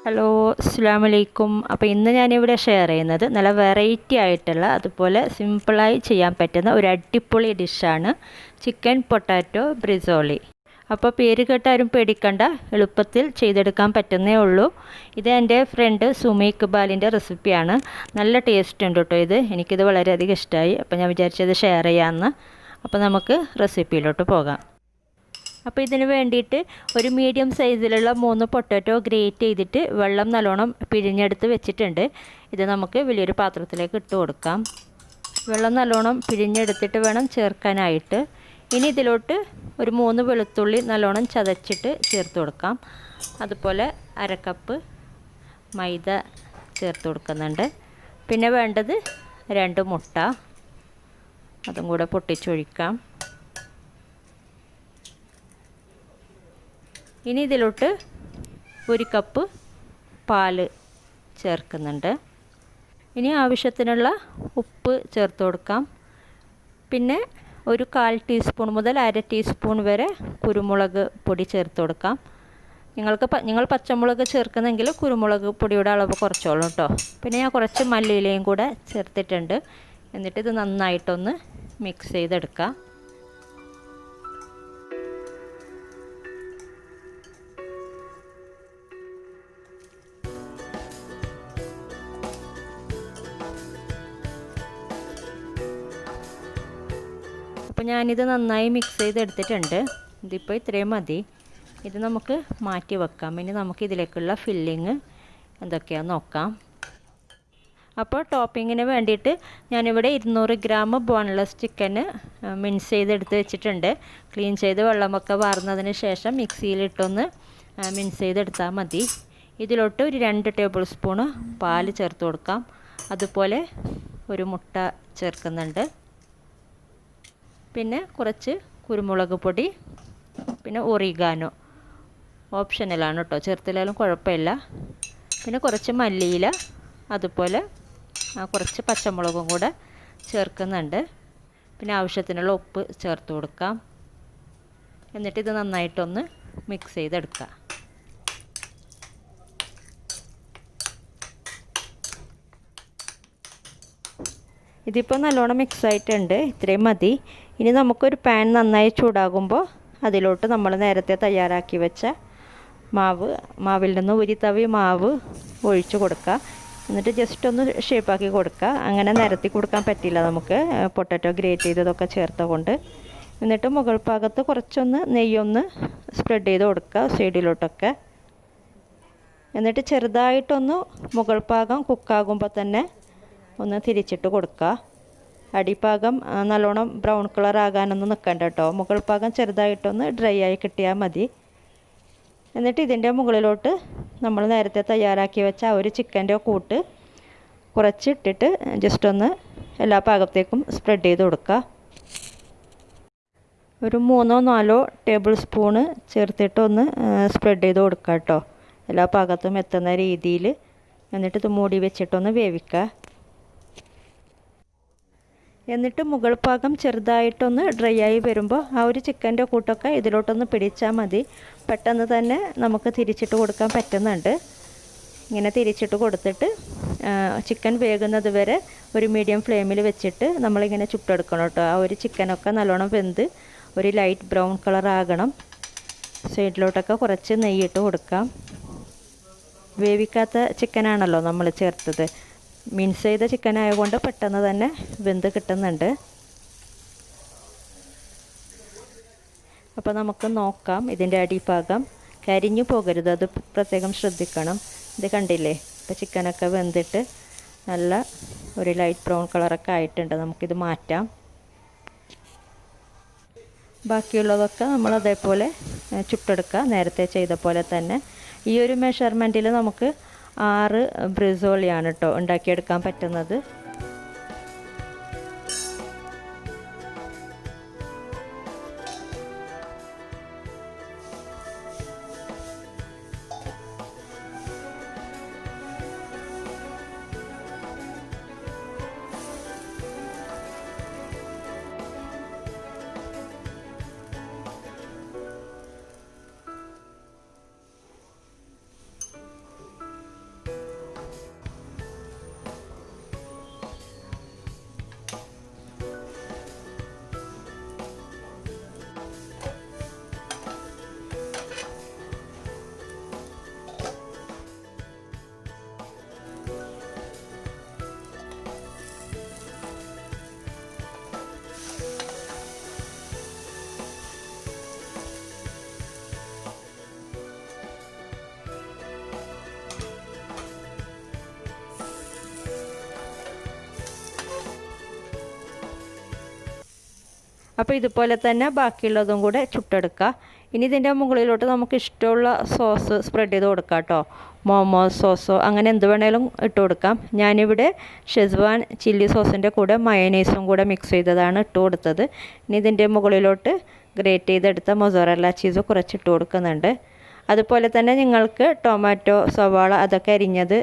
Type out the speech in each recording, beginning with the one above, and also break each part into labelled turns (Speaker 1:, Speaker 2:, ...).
Speaker 1: Hello, അസ്സലാമു അലൈക്കും. അപ്പോൾ ഇന്ന് ഞാനിവിടെ ഷെയർ ചെയ്യുന്നത് നല്ല വെറൈറ്റി ആയിട്ടുള്ള അതുപോലെ സിമ്പിളായി ചെയ്യാൻ പറ്റുന്ന ഒരു അടിപൊളി ഡിഷാണ് ചിക്കൻ പൊട്ടാറ്റോ ബ്രിസോളി. അപ്പോൾ പേര് കേട്ട് ആരും പേടിക്കണ്ട, എളുപ്പത്തിൽ ചെയ്തെടുക്കാൻ പറ്റുന്നേ ഉള്ളൂ. ഇത് എൻ്റെ ഫ്രണ്ട് സുമി ഇക്ബാലിൻ്റെ റെസിപ്പിയാണ്. നല്ല ടേസ്റ്റ് ഉണ്ട് കേട്ടോ. എനിക്കിത് വളരെയധികം ഇഷ്ടമായി. അപ്പോൾ ഞാൻ വിചാരിച്ചത് ഷെയർ ചെയ്യാമെന്ന്. അപ്പോൾ നമുക്ക് റെസിപ്പിയിലോട്ട് പോകാം. അപ്പോൾ ഇതിന് വേണ്ടിയിട്ട് ഒരു മീഡിയം സൈസിലുള്ള 3 പൊട്ടാറ്റോ ഗ്രേറ്റ് ചെയ്തിട്ട് വെള്ളം നല്ലോണം പിഴിഞ്ഞെടുത്ത് വെച്ചിട്ടുണ്ട്. ഇത് നമുക്ക് വലിയൊരു പാത്രത്തിലേക്ക് ഇട്ട് കൊടുക്കാം. വെള്ളം നല്ലോണം പിഴിഞ്ഞെടുത്തിട്ട് വേണം ചേർക്കാനായിട്ട്. ഇനി ഇതിലോട്ട് ഒരു 3 വെളുത്തുള്ളി നല്ലോണം ചതച്ചിട്ട് ചേർത്ത് കൊടുക്കാം. അതുപോലെ അരക്കപ്പ് മൈദ ചേർത്ത് കൊടുക്കുന്നുണ്ട്. പിന്നെ വേണ്ടത് 2 മുട്ട, അതും കൂടെ പൊട്ടിച്ചൊഴിക്കാം. ഇനി ഇതിലോട്ട് 1 കപ്പ് പാല് ചേർക്കുന്നുണ്ട്. ഇനി ആവശ്യത്തിനുള്ള ഉപ്പ് ചേർത്ത് കൊടുക്കാം. പിന്നെ ഒരു 1/4 ടീസ്പൂൺ മുതൽ 1/2 ടീസ്പൂൺ വരെ കുരുമുളക് പൊടി ചേർത്ത് കൊടുക്കാം. നിങ്ങൾ പച്ചമുളക് ചേർക്കുന്നെങ്കിൽ കുരുമുളക് പൊടിയുടെ അളവ് കുറച്ചോളൂ കേട്ടോ. പിന്നെ ഞാൻ കുറച്ച് മല്ലിയിലയും കൂടെ ചേർത്തിട്ടുണ്ട്. എന്നിട്ട് ഇത് നന്നായിട്ടൊന്ന് മിക്സ് ചെയ്തെടുക്കാം. അപ്പോൾ ഞാനിത് നന്നായി മിക്സ് ചെയ്തെടുത്തിട്ടുണ്ട്. ഇതിപ്പോൾ ഇത്രയും മതി. ഇത് നമുക്ക് മാറ്റി വെക്കാം. ഇനി നമുക്ക് ഇതിലേക്കുള്ള ഫില്ലിങ് എന്തൊക്കെയാണെന്ന് നോക്കാം. അപ്പോൾ ടോപ്പിങ്ങിന് വേണ്ടിയിട്ട് ഞാനിവിടെ 200 ഗ്രാം ബോൺലെസ് ചിക്കന് മിൻസ് ചെയ്തെടുത്ത് വെച്ചിട്ടുണ്ട്. ക്ലീൻ ചെയ്ത് വെള്ളമൊക്കെ വാർന്നതിന് ശേഷം മിക്സിയിലിട്ടൊന്ന് മിൻസ് ചെയ്തെടുത്താൽ മതി. ഇതിലോട്ട് ഒരു 2 ടേബിൾ സ്പൂണ് പാല് ചേർത്ത് കൊടുക്കാം. അതുപോലെ ഒരു മുട്ട ചേർക്കുന്നുണ്ട്. പിന്നെ കുറച്ച് കുരുമുളക് പൊടി, പിന്നെ ഒറിഗാനോ ഓപ്ഷണലാണ് കേട്ടോ, ചേർത്തില്ലാലും കുഴപ്പമില്ല. പിന്നെ കുറച്ച് മല്ലിയില, അതുപോലെ കുറച്ച് പച്ചമുളകും കൂടെ ചേർക്കുന്നുണ്ട്. പിന്നെ ആവശ്യത്തിനുള്ള ഉപ്പ് ചേർത്ത് കൊടുക്കാം. എന്നിട്ട് ഇത് നന്നായിട്ടൊന്ന് മിക്സ് ചെയ്തെടുക്കാം. ഇതിപ്പോൾ നല്ലോണം മിക്സ് ആയിട്ടുണ്ട്. ഇത്രയും മതി. ഇനി നമുക്കൊരു പാൻ നന്നായി ചൂടാകുമ്പോൾ അതിലോട്ട് നമ്മൾ നേരത്തെ തയ്യാറാക്കി വെച്ച മാവിൽ നിന്ന് 1 തവി മാവ് ഒഴിച്ച് കൊടുക്കുക. എന്നിട്ട് ജസ്റ്റ് ഒന്ന് ഷേപ്പാക്കി കൊടുക്കുക. അങ്ങനെ നിരത്തി കൊടുക്കാൻ പറ്റില്ല നമുക്ക്, പൊട്ടാറ്റോ ഗ്രേറ്റ് ചെയ്തതൊക്കെ ചേർത്ത കൊണ്ട്. എന്നിട്ട് മുകൾ ഭാഗത്ത് കുറച്ചൊന്ന് നെയ്യൊന്ന് സ്പ്രെഡ് ചെയ്ത് കൊടുക്കുക സൈഡിലോട്ടൊക്കെ. എന്നിട്ട് ചെറുതായിട്ടൊന്ന് മുകൾ ഭാഗം കുക്കാകുമ്പോൾ തന്നെ ഒന്ന് തിരിച്ചിട്ട് കൊടുക്കുക. അടിഭാഗം നല്ലോണം ബ്രൗൺ കളർ ആകാനൊന്നും നിൽക്കണ്ട കേട്ടോ. മുകൾ ഭാഗം ചെറുതായിട്ടൊന്ന് ഡ്രൈ ആയി കിട്ടിയാൽ മതി. എന്നിട്ട് ഇതിൻ്റെ മുകളിലോട്ട് നമ്മൾ നേരത്തെ തയ്യാറാക്കി വെച്ച ആ ഒരു ചിക്കൻ്റെ കൂട്ട് കുറച്ചിട്ടിട്ട് ജസ്റ്റ് ഒന്ന് എല്ലാ ഭാഗത്തേക്കും സ്പ്രെഡ് ചെയ്ത് കൊടുക്കുക. ഒരു 3-4 ടേബിൾ സ്പൂണ് ചേർത്തിട്ടൊന്ന് സ്പ്രെഡ് ചെയ്ത് കൊടുക്കുക കേട്ടോ, എല്ലാ ഭാഗത്തും എത്തുന്ന രീതിയിൽ. എന്നിട്ട് ഇത് മൂടി വെച്ചിട്ടൊന്ന് വേവിക്കുക. എന്നിട്ട് മുകൾ ഭാഗം ചെറുതായിട്ടൊന്ന് ഡ്രൈ ആയി വരുമ്പോൾ ആ ഒരു ചിക്കൻ്റെ കൂട്ടൊക്കെ ഇതിലോട്ടൊന്ന് പിടിച്ചാൽ മതി. പെട്ടെന്ന് തന്നെ നമുക്ക് തിരിച്ചിട്ട് കൊടുക്കാൻ പറ്റുന്നുണ്ട്. ഇങ്ങനെ തിരിച്ചിട്ട് കൊടുത്തിട്ട് ചിക്കൻ വേകുന്നത് വരെ ഒരു മീഡിയം ഫ്ലെയിമിൽ വെച്ചിട്ട് നമ്മളിങ്ങനെ ചുട്ടെടുക്കണം കേട്ടോ. ആ ഒരു ചിക്കനൊക്കെ നല്ലോണം വെന്ത് ഒരു ലൈറ്റ് ബ്രൗൺ കളർ ആകണം. സൈഡിലോട്ടൊക്കെ കുറച്ച് നെയ്യിട്ട് കൊടുക്കാം. വേവിക്കാത്ത ചിക്കനാണല്ലോ നമ്മൾ ചേർത്തത്. മിൻസ് ചെയ്ത ചിക്കൻ ആയതുകൊണ്ട് പെട്ടെന്ന് തന്നെ വെന്ത് കിട്ടുന്നുണ്ട്. അപ്പോൾ നമുക്ക് നോക്കാം. ഇതിൻ്റെ അടിഭാഗം കരിഞ്ഞു പോകരുത്, അത് പ്രത്യേകം ശ്രദ്ധിക്കണം. ഇത് കണ്ടില്ലേ, ഇപ്പോൾ ചിക്കനൊക്കെ വെന്തിട്ട് നല്ല ഒരു ലൈറ്റ് ബ്രൗൺ കളറൊക്കെ ആയിട്ടുണ്ട്. നമുക്കിത് മാറ്റാം. ബാക്കിയുള്ളതൊക്കെ നമ്മൾ അതേപോലെ ചുട്ടെടുക്കുക, നേരത്തെ ചെയ്ത പോലെ തന്നെ. ഈ ഒരു മെഷർമെൻറ്റിൽ നമുക്ക് 6 ബ്രിസോളിയാണ് കേട്ടോ ഉണ്ടാക്കിയെടുക്കാൻ പറ്റുന്നത്. അപ്പോൾ ഇതുപോലെ തന്നെ ബാക്കിയുള്ളതും കൂടെ ചുട്ടെടുക്കുക. ഇനി ഇതിൻ്റെ മുകളിലോട്ട് നമുക്ക് ഇഷ്ടമുള്ള സോസ് സ്പ്രെഡ് ചെയ്ത് കൊടുക്കാം കേട്ടോ. മോമോസ് സോസോ അങ്ങനെ എന്ത് വേണേലും ഇട്ട് കൊടുക്കാം. ഞാനിവിടെ ഷെസ്വാൻ ചില്ലി സോസിൻ്റെ കൂടെ മയനൈസും കൂടെ മിക്സ് ചെയ്തതാണ് ഇട്ട് കൊടുത്തത്. ഇനി ഇതിൻ്റെ മുകളിലോട്ട് ഗ്രേറ്റ് ചെയ്തെടുത്ത മൊസറല്ല ചീസ് കുറച്ചിട്ട് കൊടുക്കുന്നുണ്ട്. അതുപോലെ തന്നെ നിങ്ങൾക്ക് ടൊമാറ്റോ സവാള അതൊക്കെ അരിഞ്ഞത്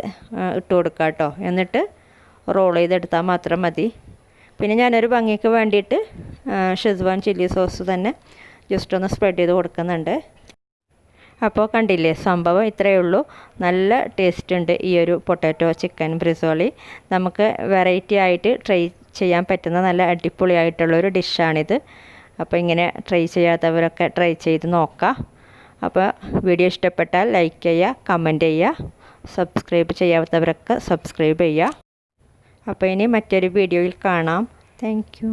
Speaker 1: ഇട്ട് കൊടുക്കാം കേട്ടോ. എന്നിട്ട് റോൾ ചെയ്തെടുത്താൽ മാത്രം മതി. പിന്നെ ഞാനൊരു ഭംഗിക്ക് വേണ്ടിയിട്ട് ഷെസ്വാൻ ചില്ലി സോസ് തന്നെ ജസ്റ്റ് ഒന്ന് സ്പ്രെഡ് ചെയ്ത് കൊടുക്കുന്നുണ്ട്. അപ്പോൾ കണ്ടില്ലേ, സംഭവം ഇത്രയേ ഉള്ളൂ. നല്ല ടേസ്റ്റ് ഉണ്ട് ഈ ഒരു പൊട്ടാറ്റോ ചിക്കൻ ബ്രിസോളി. നമുക്ക് വെറൈറ്റി ആയിട്ട് ട്രൈ ചെയ്യാൻ പറ്റുന്ന നല്ല അടിപൊളിയായിട്ടുള്ളൊരു ഡിഷാണിത്. അപ്പോൾ ഇങ്ങനെ ട്രൈ ചെയ്യാത്തവരൊക്കെ ട്രൈ ചെയ്ത് നോക്കാം. അപ്പോൾ വീഡിയോ ഇഷ്ടപ്പെട്ടാൽ ലൈക്ക് ചെയ്യുക, കമൻറ്റ് ചെയ്യുക, സബ്സ്ക്രൈബ് ചെയ്യാത്തവരൊക്കെ സബ്സ്ക്രൈബ് ചെയ്യുക. അപ്പോൾ ഇനി മറ്റൊരു വീഡിയോയിൽ കാണാം. Thank you.